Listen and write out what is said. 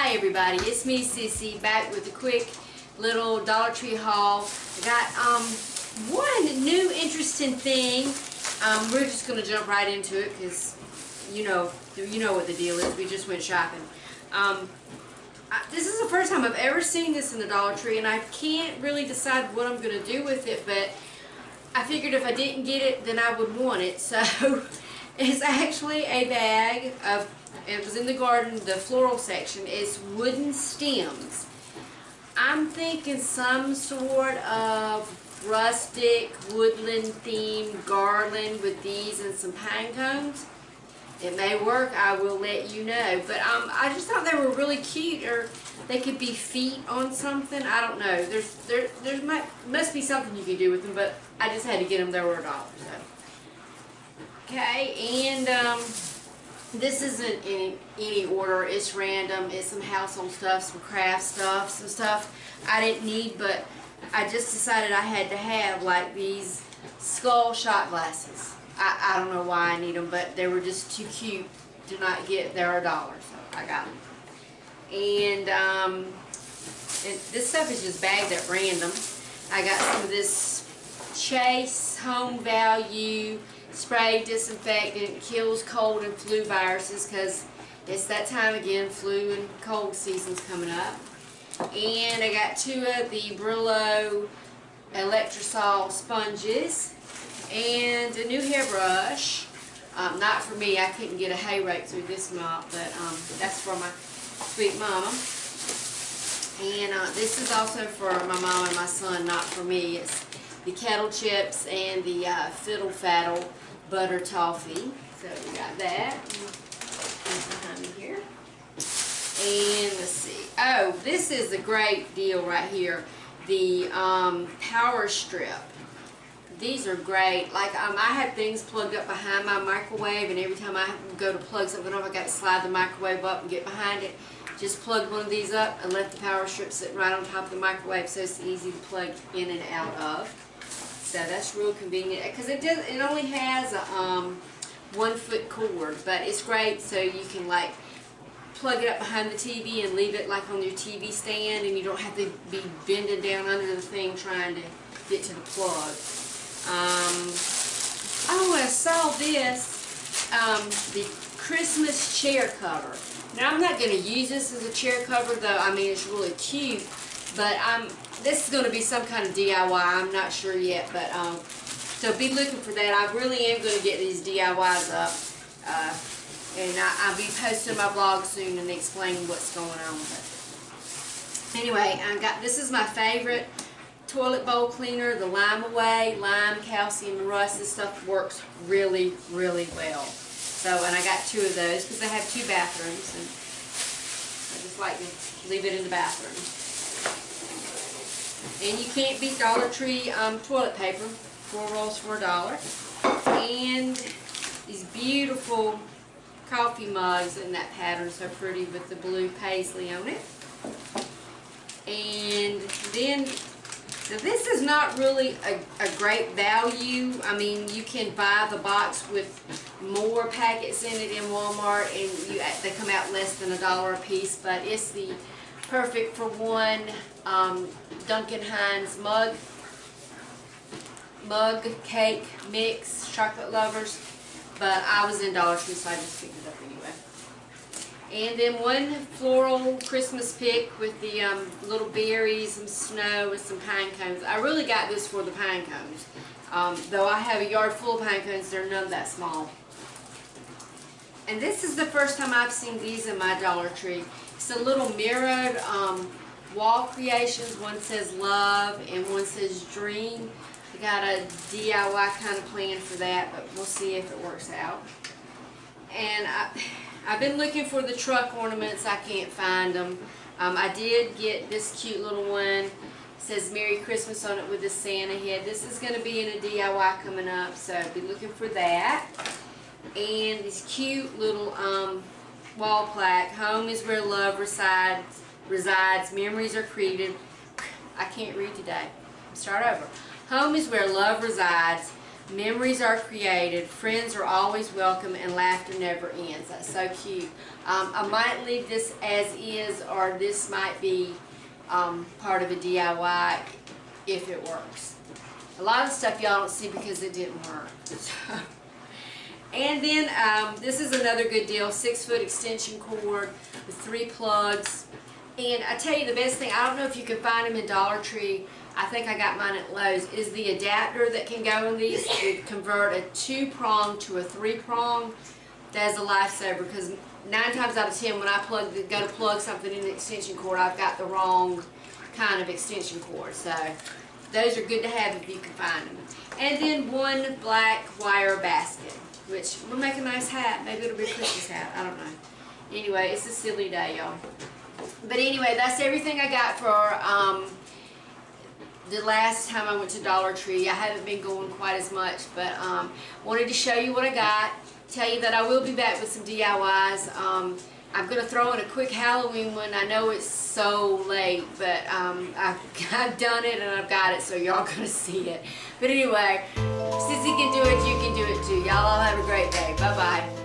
Hi everybody, it's me Sissy back with a quick little Dollar Tree haul. I got one new interesting thing. We're just gonna jump right into it because you know what the deal is. We just went shopping. This is the first time I've ever seen this in the Dollar Tree, and I can't really decide what I'm gonna do with it. But I figured if I didn't get it, then I would want it. So it's actually a bag of. It was in the garden, the floral section. It's wooden stems. I'm thinking some sort of rustic, woodland themed garland with these and some pine cones. It may work, I will let you know. But I just thought they were really cute, or they could be feet on something. I don't know. There must be something you can do with them, but I just had to get them. They were $1. So. Okay, and this isn't in any order, it's random. It's some household stuff, some craft stuff, some stuff I didn't need, but I just decided I had to have like these skull shot glasses. I don't know why I need them, but they were just too cute to not get. They're $1, so I got them. And this stuff is just bagged at random. I got some of this Chase Home Value spray disinfectant, kills cold and flu viruses, because it's that time again, flu and cold season's coming up. And I got 2 of the Brillo Electrosol sponges and a new hairbrush. Not for me, I couldn't get a hay rake through this mop, but that's for my sweet mama. And this is also for my mom and my son, not for me. It's the kettle chips and the fiddle faddle butter toffee. So we got that behind me here. And let's see. Oh, this is a great deal right here. The power strip. These are great. Like I have things plugged up behind my microwave, and every time I go to plug something up, I got to slide the microwave up and get behind it. Just plug one of these up and let the power strip sit right on top of the microwave, so it's easy to plug in and out of. So that's real convenient, because it only has a 1-foot cord, but it's great. So you can like plug it up behind the TV and leave it like on your TV stand, and you don't have to be bending down under the thing trying to get to the plug. Oh, I saw this, the Christmas chair cover. Now I'm not going to use this as a chair cover, though. I mean, it's really cute, but this is going to be some kind of DIY. I'm not sure yet, but so be looking for that. I really am going to get these DIYs up, and I'll be posting my blog soon and explaining what's going on. But anyway, this is my favorite toilet bowl cleaner, the Lime Away, lime, calcium, and rust. This stuff works really, really well. So, and I got 2 of those because I have 2 bathrooms, and I just like to leave it in the bathroom. And you can't beat Dollar Tree toilet paper. 4 rolls for $1. And these beautiful coffee mugs in that pattern, so pretty, with the blue paisley on it. And then, now this is not really a great value. I mean, you can buy the box with more packets in it in Walmart, and they come out less than $1 a piece, but it's the perfect for one Duncan Hines mug cake mix, chocolate lovers. But I was in Dollar Tree, so I just picked it up anyway. And then 1 floral Christmas pick with the little berries, some snow, and some pine cones. I really got this for the pine cones. Though I have a yard full of pine cones, they're none that small. And this is the first time I've seen these in my Dollar Tree. It's a little mirrored wall creations. One says love and one says dream. I got a DIY kind of plan for that, but we'll see if it works out. And I've been looking for the truck ornaments. I can't find them. I did get this cute little one. It says Merry Christmas on it with a Santa head. This is going to be in a DIY coming up, so be looking for that. And this cute little wall plaque. Home is where love resides. Memories are created. I can't read today. Start over. Home is where love resides. Memories are created, friends are always welcome, and laughter never ends. That's so cute. I might leave this as is, or this might be part of a DIY if it works. A lot of stuff y'all don't see because it didn't work. And then this is another good deal, 6-foot extension cord with 3 plugs. And I tell you the best thing, I don't know if you can find them in Dollar Tree, I think I got mine at Lowe's, is the adapter that can go in these to convert a 2-prong to a 3-prong. That is a lifesaver, because 9 times out of 10 when I go to plug something in the extension cord, I've got the wrong kind of extension cord. So those are good to have if you can find them. And then 1 black wire basket, which will make a nice hat. Maybe it'll be a Christmas hat. I don't know. Anyway, it's a silly day, y'all. But anyway, that's everything I got for the last time I went to Dollar Tree. I haven't been going quite as much, but wanted to show you what I got. Tell you that I will be back with some DIYs. I'm going to throw in a quick Halloween one. I know it's so late, but I've done it and I've got it, so y'all going to see it. But anyway, Sissy can do it, you can do it too. Y'all all have a great day. Bye-bye.